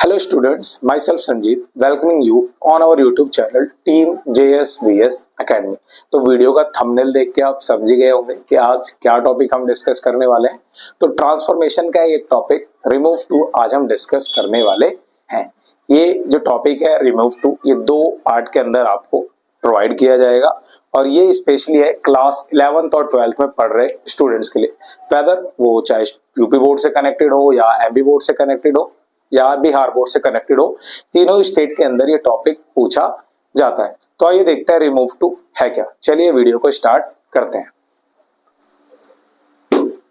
Hello students, myself Sanjeev, welcoming you on our YouTube channel Team JSVS Academy। तो video का thumbnail देख के आप समझ गए होंगे कि आज क्या टॉपिक हम डिस्कस करने वाले हैं। तो ट्रांसफॉर्मेशन का एक टॉपिक रिमूव टू आज हम डिस्कस करने वाले हैं। ये जो टॉपिक है रिमूव टू, ये दो पार्ट के अंदर आपको प्रोवाइड किया जाएगा और ये स्पेशली है क्लास 11th और 12th में पढ़ रहे स्टूडेंट्स के लिए, वेदर वो चाहे यूपी बोर्ड से कनेक्टेड हो या एमपी बोर्ड से कनेक्टेड हो या बिहार बोर्ड से कनेक्टेड हो, तीनों स्टेट के अंदर ये टॉपिक पूछा जाता है। तो आइए देखते हैं रिमूव टू है क्या। चलिए वीडियो को स्टार्ट करते हैं।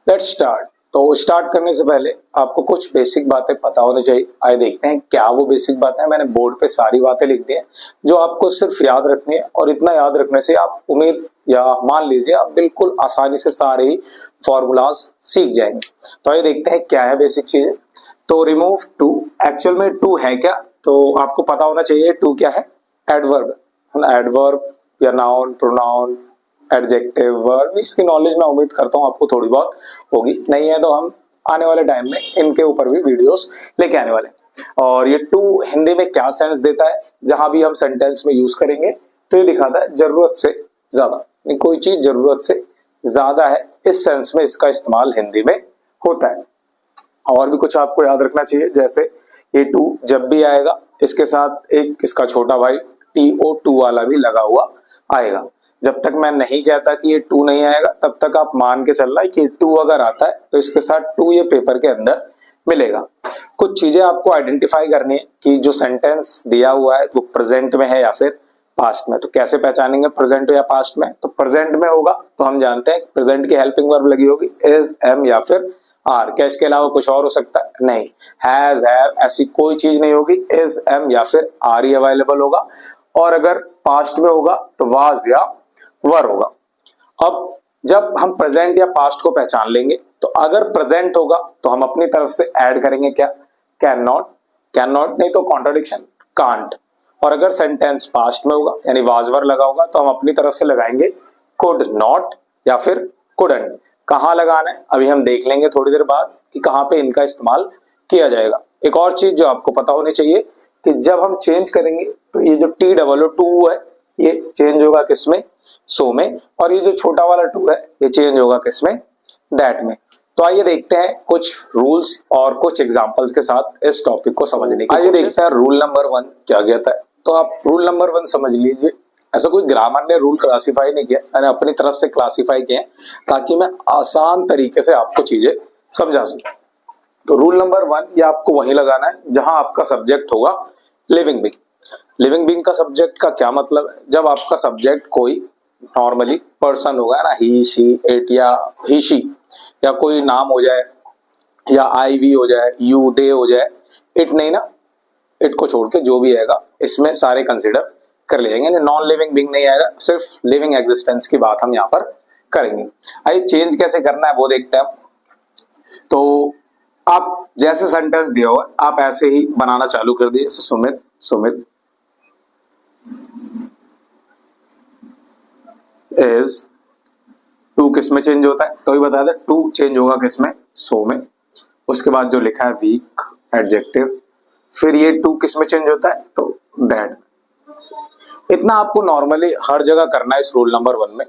Let's start. तो स्टार्ट करने से पहले आपको कुछ बेसिक बातें पता होनी चाहिए। आइए देखते हैं क्या वो बेसिक बातें हैं। मैंने बोर्ड पे सारी बातें लिख दी हैं जो आपको सिर्फ याद रखनी है, और इतना याद रखने से आप उम्मीद या मान लीजिए आप बिल्कुल आसानी से सारे ही फॉर्मूलाज सीख जाएंगे। तो आइए देखते हैं क्या है बेसिक चीजें। तो रिमूव टू, एक्चुअल में टू है क्या, तो आपको पता होना चाहिए टू क्या है। एडवर्ब, एडवर्ब या नाउन, प्रोनाउन, एडजेक्टिव, वर्ब, इसकी नॉलेज मैं उम्मीद करता हूँ आपको थोड़ी बहुत होगी। नहीं है तो हम आने वाले टाइम में इनके ऊपर भी वीडियोस लेके आने वाले हैं। और ये टू हिंदी में क्या सेंस देता है, जहां भी हम सेंटेंस में यूज करेंगे तो ये दिखाता है जरूरत से ज्यादा। कोई चीज जरूरत से ज्यादा है, इस सेंस में इसका इस्तेमाल हिंदी में होता है। और भी कुछ आपको याद रखना चाहिए, जैसे ये टू जब भी आएगा इसके साथ एक इसका छोटा भाई TO2 वाला भी लगा हुआ आएगा। जब तक मैं नहीं कहता कि ये टू नहीं आएगा तब तक आप मान के चलना है कि टू अगर आता है तो इसके साथ टू ये पेपर के अंदर मिलेगा। कुछ चीजें आपको आइडेंटिफाई करनी है कि जो सेंटेंस दिया हुआ है वो प्रेजेंट में है या फिर पास्ट में। तो कैसे पहचानेंगे प्रेजेंट या पास्ट में? तो प्रेजेंट में होगा तो हम जानते हैं प्रेजेंट की हेल्पिंग वर्ब लगी होगी इज, एम या फिर आर। क्या इसके अलावा कुछ और हो सकता है? नहीं। हैज, हैव, ऐसी कोई चीज नहीं होगी। इज, एम या फिर आर ही अवेलेबल होगा। और अगर पास्ट में होगा तो वाज या वर होगा। अब जब हम प्रेजेंट या पास्ट को पहचान लेंगे तो अगर प्रेजेंट होगा तो हम अपनी तरफ से ऐड करेंगे क्या? कैन नॉट, कैन नॉट नहीं तो कॉन्ट्रडिक्शन कांट। और अगर सेंटेंस पास्ट में होगा यानी वाज वर लगा होगा तो हम अपनी तरफ से लगाएंगे कुड नॉट या फिर कुडंट। कहां लगाना है अभी हम देख लेंगे थोड़ी देर बाद कि कहां पे इनका इस्तेमाल किया जाएगा। एक और चीज जो आपको पता होनी चाहिए कि जब हम चेंज करेंगे तो ये जो TOO है ये चेंज होगा किसमें? सो में। और ये जो छोटा वाला टू है ये चेंज होगा किसमें? दैट में। तो आइए देखते हैं कुछ रूल्स और कुछ एग्जांपल्स के साथ इस टॉपिक को समझने की। आइए देखते हैं रूल नंबर 1 क्या कहता है। तो आप रूल नंबर 1 समझ लीजिए। ऐसा कोई ग्रामर ने रूल क्लासिफाई नहीं किया, मैंने अपनी तरफ से क्लासिफाई किए ताकि मैं आसान तरीके से आपको चीजें समझा सकूं। तो रूल नंबर 1 ये आपको वहीं लगाना है जहां आपका सब्जेक्ट होगा लिविंग बीइंग। लिविंग बीइंग का सब्जेक्ट का क्या मतलब है? जब आपका सब्जेक्ट कोई नॉर्मली पर्सन होगा ना, ही, शी, इट या ही, शी, या कोई नाम हो जाए या आई, वी हो जाए, यू, दे हो जाए, इट नहीं ना, इट को छोड़ के जो भी आएगा इसमें सारे कंसिडर कर ले जाएंगे। नॉन लिविंग बीइंग नहीं आएगा, सिर्फ लिविंग एग्जिस्टेंस की बात हम यहाँ पर करेंगे। आइए चेंज कैसे करना है वो देखते हैं। तो आप जैसे सेंटेंस दिया हुआ आप ऐसे ही बनाना चालू कर दिए। सुमित, सुमित इज, टू किस में चेंज होता है? तो ये बता दे टू चेंज होगा किसमें? सो में। उसके बाद जो लिखा है वीक एडजेक्टिव, फिर ये टू किस में चेंज होता है? तो दैट। इतना आपको नॉर्मली हर जगह करना है इस रूल नंबर 1 में।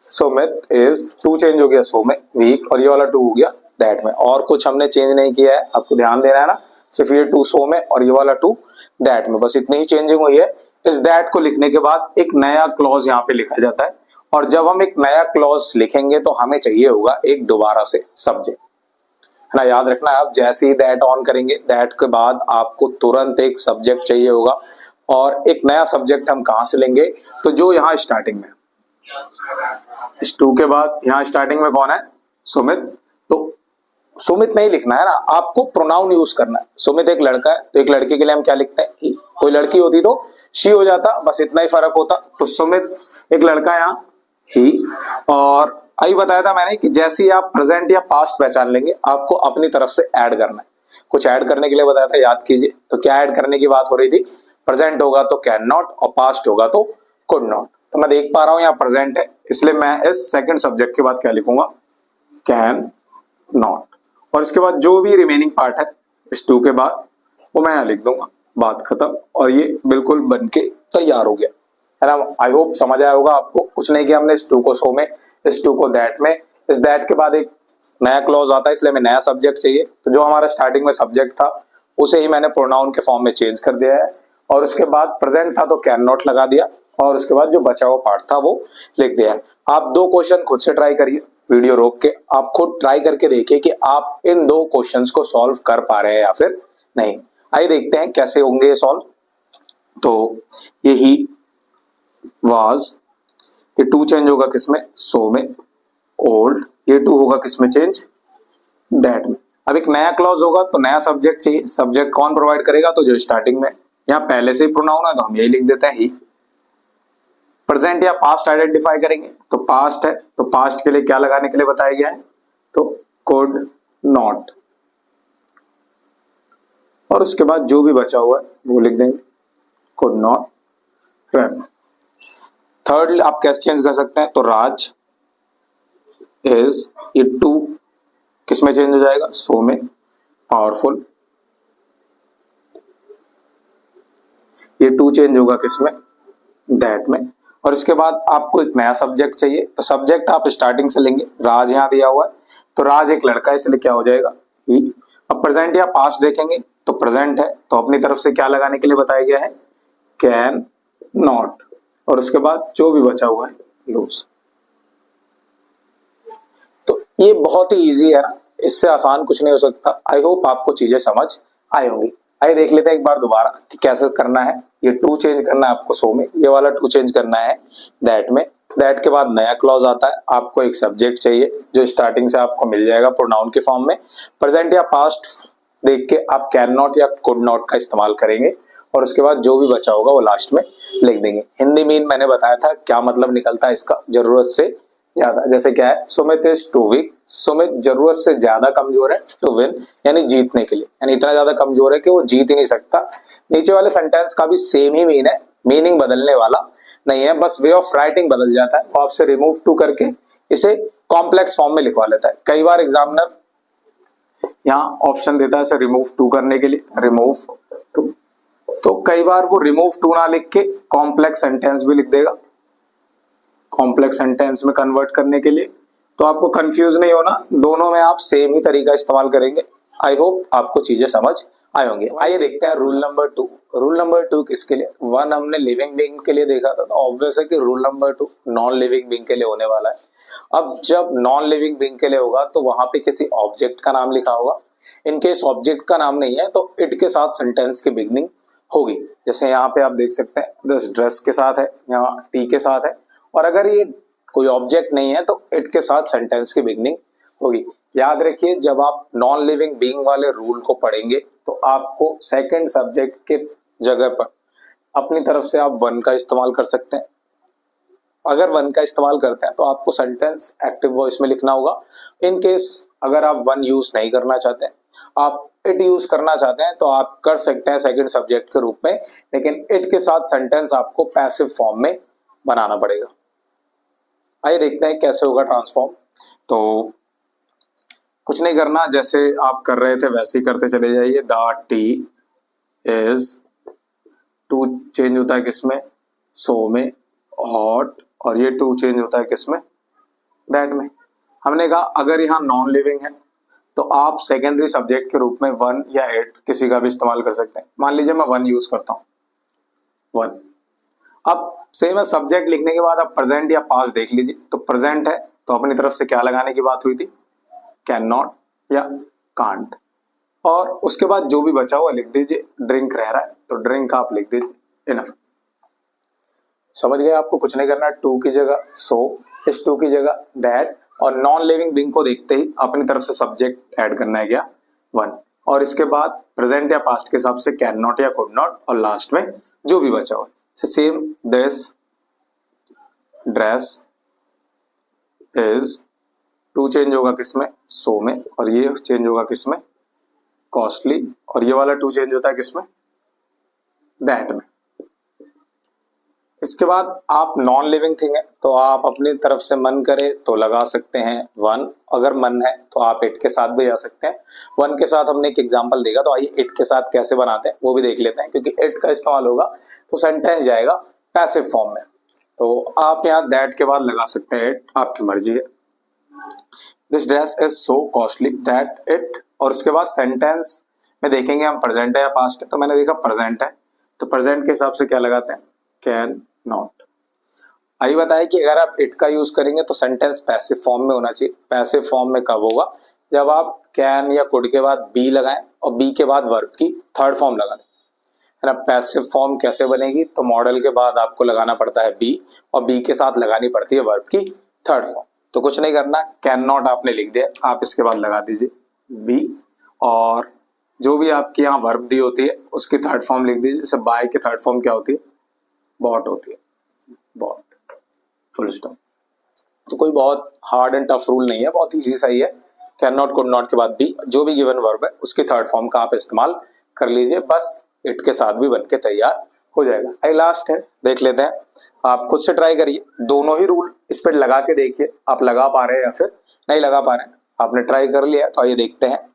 सुमित इज, टू चेंज हो गया सो में, वीक, और ये वाला टू हो गया दैट में। और कुछ हमने चेंज नहीं किया है, आपको ध्यान देना है ना, सिर्फ ये टू सो में और ये वाला टू दैट में, बस इतनी ही चेंजिंग हुई है। इस दैट को लिखने के बाद एक नया क्लॉज यहाँ पे लिखा जाता है, और जब हम एक नया क्लॉज लिखेंगे तो हमें चाहिए होगा एक दोबारा से सब्जेक्ट, है ना। याद रखना आप जैसे ही दैट ऑन करेंगे दैट के बाद आपको तुरंत एक सब्जेक्ट चाहिए होगा। और एक नया सब्जेक्ट हम कहां से लेंगे? तो जो यहाँ स्टार्टिंग में, इस टू के बाद यहाँ स्टार्टिंग में कौन है? सुमित। तो सुमित नहीं लिखना है ना, आपको प्रोनाउन यूज करना है। सुमित एक लड़का है तो एक लड़की के लिए हम क्या लिखते हैं? ही। कोई लड़की होती तो शी हो जाता, बस इतना ही फर्क होता। तो सुमित एक लड़का यहाँ ही। और अभी बताया था मैंने कि जैसे ही आप प्रेजेंट या पास्ट पहचान लेंगे आपको अपनी तरफ से ऐड करना है। कुछ ऐड करने के लिए बताया था, याद कीजिए। तो क्या ऐड करने की बात हो रही थी? प्रेजेंट होगा तो कैन नॉट और पास्ट होगा तो कुड नॉट। तो मैं देख पा रहा हूं यहाँ प्रेजेंट है, इसलिए मैं इस सेकंड सब्जेक्ट के बाद क्या लिखूंगा? Can not. और इसके बाद जो भी रिमेनिंग पार्ट है इस टू के बाद वो मैं यहाँ लिख दूंगा, बात खत्म। और ये बिल्कुल बन के तैयार हो गया, है ना। आई होप समझ आया होगा आपको। कुछ नहीं किया हमने, इस टू को सो में, इस टू को दैट में, इस दैट के बाद एक नया क्लॉज आता है, इसलिए हमें नया सब्जेक्ट चाहिए। तो जो हमारा स्टार्टिंग में सब्जेक्ट था उसे ही मैंने प्रोनाउन के फॉर्म में चेंज कर दिया है, और उसके बाद प्रेजेंट था तो कैन नॉट लगा दिया, और उसके बाद जो बचा हुआ पार्ट था वो लिख दिया है। आप 2 क्वेश्चन खुद से ट्राई करिए, वीडियो रोक के आप खुद ट्राई करके देखिए कि आप इन 2 क्वेश्चंस को सॉल्व कर पा रहे हैं या फिर नहीं। आइए देखते हैं कैसे होंगे ये सॉल्व। तो यही वाज, ये 2 चेंज होगा किसमें, सो में, ओल्ड, ये 2 होगा किसमें चेंज, दैट में। अब एक नया क्लॉज होगा तो नया सब्जेक्ट चाहिए, सब्जेक्ट कौन प्रोवाइड करेगा, तो जो स्टार्टिंग में, यहाँ पहले से ही प्रोनाउन है तो हम यही लिख देते हैं ही। प्रेजेंट या पास्ट आइडेंटिफाई करेंगे तो पास्ट है, तो पास्ट के लिए क्या लगाने के लिए बताया गया है, तो कुड नॉट, और उसके बाद जो भी बचा हुआ है वो लिख देंगे, कुड नॉट रन। थर्ड आप कैसे चेंज कर सकते हैं, तो राज इज, ये 2 किसमें चेंज हो जाएगा, सो में, पावरफुल, ये 2 चेंज होगा किसमें, दैट में। और इसके बाद आपको एक नया सब्जेक्ट चाहिए, तो सब्जेक्ट आप स्टार्टिंग से लेंगे, राज यहाँ दिया हुआ है तो राज एक लड़का है, इसलिए क्या हो जाएगा ही। अब प्रेजेंट या पास्ट देखेंगे तो प्रेजेंट है तो अपनी तरफ से क्या लगाने के लिए बताया गया है, कैन नॉट, और उसके बाद जो भी बचा हुआ है लूज। तो ये बहुत ही इजी है ना, इससे आसान कुछ नहीं हो सकता। आई होप आपको चीजें समझ आई होंगी। आइए देख लेते हैं एक बार दोबारा कि कैसे करना है। ये 2 चेंज करना है आपको सो में, ये वाला 2 चेंज करना है दैट में। दैट के बाद नया क्लॉज आता है, आपको एक सब्जेक्ट चाहिए जो स्टार्टिंग से आपको मिल जाएगा प्रोनाउन के फॉर्म में। प्रेजेंट या पास्ट देख के आप कैन नॉट या कुड नॉट का इस्तेमाल करेंगे, और उसके बाद जो भी बचा होगा वो लास्ट में लिख देंगे। हिंदी मीन मैंने बताया था क्या मतलब निकलता है इसका, जरूरत से ज्यादा। जैसे क्या है, Sumit is too weak, Sumit जरूरत से ज्यादा कमजोर है टू विन, यानी जीतने के लिए, यानी इतना ज्यादा कमजोर है कि वो जीत ही नहीं सकता। नीचे वाले सेंटेंस का भी सेम ही मीन है, मीनिंग बदलने वाला नहीं है, बस वे ऑफ राइटिंग बदल जाता है। वो आपसे रिमूव टू करके इसे कॉम्प्लेक्स फॉर्म में लिखवा लेता है। कई बार एग्जामिनर यहाँ ऑप्शन देता है इसे रिमूव टू करने के लिए, रिमूव टू, तो कई बार वो रिमूव टू ना लिख के कॉम्प्लेक्स सेंटेंस भी लिख देगा, कॉम्प्लेक्स सेंटेंस में कन्वर्ट करने के लिए। तो आपको कंफ्यूज नहीं होना, दोनों में आप सेम ही तरीका इस्तेमाल करेंगे। आई होप आपको चीजें समझ आए होंगे। आइए देखते हैं रूल नंबर 2। रूल नंबर 2 किसके लिए, 1 हमने लिविंग बीइंग के लिए देखा था, तो ऑब्वियस है कि rule number 2 non living being के लिए होने वाला है। अब जब नॉन लिविंग बीइंग के लिए होगा तो वहां पे किसी ऑब्जेक्ट का नाम लिखा होगा। इनकेस ऑब्जेक्ट का नाम नहीं है तो इट के साथ सेंटेंस की बिगनिंग होगी। जैसे यहाँ पे आप देख सकते हैं दिस ड्रेस के साथ है, यहाँ टी के साथ है, और अगर ये कोई ऑब्जेक्ट नहीं है तो इट के साथ सेंटेंस की बिगनिंग होगी। याद रखिए जब आप नॉन लिविंग बीइंग वाले रूल को पढ़ेंगे तो आपको सेकंड सब्जेक्ट के जगह पर अपनी तरफ से आप 1 का इस्तेमाल कर सकते हैं। अगर 1 का इस्तेमाल करते हैं तो आपको सेंटेंस एक्टिव वॉइस में लिखना होगा। इन केस अगर आप 1 यूज नहीं करना चाहते हैं, आप इट यूज करना चाहते हैं, तो आप कर सकते हैं सेकंड सब्जेक्ट के रूप में, लेकिन इट के साथ सेंटेंस आपको पैसिव फॉर्म में बनाना पड़ेगा। आइए देखते हैं कैसे होगा ट्रांसफॉर्म। तो कुछ नहीं करना, जैसे आप कर रहे थे वैसे ही करते चले जाइए। द टी इज, 2 चेंज होता है किसमें, सो में, हॉट, और ये 2 चेंज होता है किसमें, दैट में। हमने कहा अगर यहाँ नॉन लिविंग है तो आप सेकेंडरी सब्जेक्ट के रूप में 1 या 8 किसी का भी इस्तेमाल कर सकते हैं। मान लीजिए मैं 1 यूज करता हूँ, 1। अब सेम है, सब्जेक्ट लिखने के बाद आप प्रेजेंट या पास्ट देख लीजिए, तो प्रेजेंट है तो अपनी तरफ से क्या लगाने की बात हुई थी, कैन नॉट या कांट, और उसके बाद जो भी बचा हुआ लिख दीजिए। ड्रिंक रह रहा है तो ड्रिंक आप लिख दीजिए, इनफ। समझ गए, आपको कुछ नहीं करना। 2 की जगह सो, इस 2 की जगह दैट, और नॉन लिविंग बीइंग को देखते ही अपनी तरफ से सब्जेक्ट ऐड करना है क्या, 1, और इसके बाद प्रेजेंट या पास्ट के हिसाब से कैन नॉट या कुड नॉट, और लास्ट में जो भी बचा हुआ। Same this dress is, 2 change होगा किसमें, सो में, और ये चेंज होगा किसमें, कॉस्टली, और ये वाला 2 चेंज होता है किसमें, दैट में। इसके बाद आप नॉन लिविंग थिंग है तो आप अपनी तरफ से मन करे तो लगा सकते हैं 1, अगर मन है तो आप इट के साथ भी जा सकते हैं। 1 के साथ हमने एक एग्जांपल देखा, तो आइए इट के साथ कैसे बनाते हैं वो भी देख लेते हैं, क्योंकि इट का इस्तेमाल होगा तो सेंटेंस जाएगा पैसिव फॉर्म में। तो आप यहाँ दैट के बाद लगा सकते हैं इट, आपकी मर्जी है। This dress is so costly that it, और उसके बाद सेंटेंस में देखेंगे हम प्रेजेंट है या पास्ट है, तो मैंने देखा प्रेजेंट है तो प्रेजेंट के हिसाब से क्या लगाते हैं, कैन नॉट। आइए बताया कि अगर आप इट का यूज करेंगे तो सेंटेंस पैसिव फॉर्म में होना चाहिए। पैसिव फॉर्म में कब होगा, जब आप कैन या कुड के बाद बी लगाएं और बी के बाद वर्ब की थर्ड फॉर्म लगा दें, है ना। पैसिव फॉर्म कैसे बनेगी, तो मॉडल के बाद आपको लगाना पड़ता है बी और बी के साथ लगानी पड़ती है वर्ब की थर्ड फॉर्म। तो कुछ नहीं करना, कैन नॉट आपने लिख दिया, आप इसके बाद लगा दीजिए बी, और जो भी आपकी यहाँ वर्ब दी होती है उसकी थर्ड फॉर्म लिख दीजिए। जैसे बाय की थर्ड फॉर्म क्या होती है, बॉट होती है, बॉट, फुल स्टॉप। तो कोई बहुत हार्ड एंड टफ रूल नहीं है, बहुत इजी सा ही है। कैन नॉट कुड नॉट के बाद भी जो भी गिवन वर्ब है उसकी थर्ड फॉर्म का आप इस्तेमाल कर लीजिए, बस इट के साथ भी बन के तैयार हो जाएगा। आई लास्ट है, देख लेते हैं, आप खुद से ट्राई करिए, दोनों ही रूल इस पर लगा के देखिए आप लगा पा रहे हैं या फिर नहीं लगा पा रहे हैं। आपने ट्राई कर लिया तो आइए देखते हैं।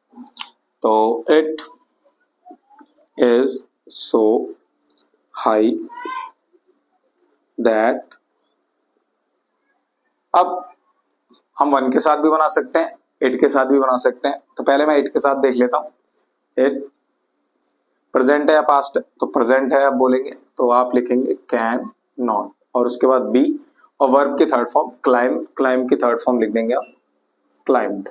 तो it is so high that, अब हम 1 के साथ भी बना सकते हैं, इट के साथ भी बना सकते हैं। तो पहले मैं इट के साथ देख लेता हूं। इट प्रेजेंट है या पास्ट है, तो प्रेजेंट है आप बोलेंगे तो आप लिखेंगे कैन नॉट, और उसके बाद बी और वर्ब की थर्ड फॉर्म क्लाइम, क्लाइम की थर्ड फॉर्म लिख देंगे आप क्लाइम्ड।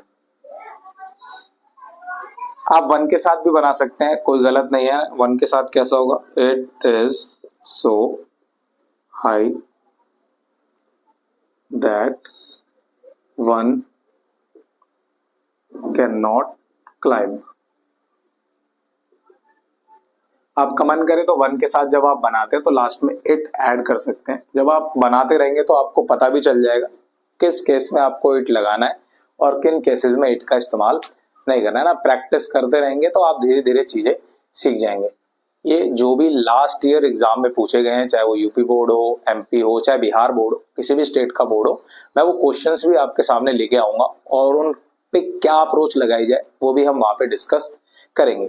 आप 1 के साथ भी बना सकते हैं, कोई गलत नहीं है। 1 के साथ कैसा होगा, it is so high that 1 can not climb. आपका मन करे तो 1 के साथ जब आप बनाते हैं तो लास्ट में इट ऐड कर सकते हैं। जब आप बनाते रहेंगे तो आपको पता भी चल जाएगा किस केस में आपको इट लगाना है और किन केसेस में इट का इस्तेमाल नहीं करना है ना। प्रैक्टिस करते रहेंगे तो आप धीरे धीरे चीजें सीख जाएंगे। ये जो भी लास्ट ईयर एग्जाम में पूछे गए हैं, चाहे वो यूपी बोर्ड हो, एमपी हो, चाहे बिहार बोर्ड हो, किसी भी स्टेट का बोर्ड हो, मैं वो क्वेश्चंस भी आपके सामने लेके आऊंगा और उन पे क्या अप्रोच लगाई जाए वो भी हम वहां पे डिस्कस करेंगे।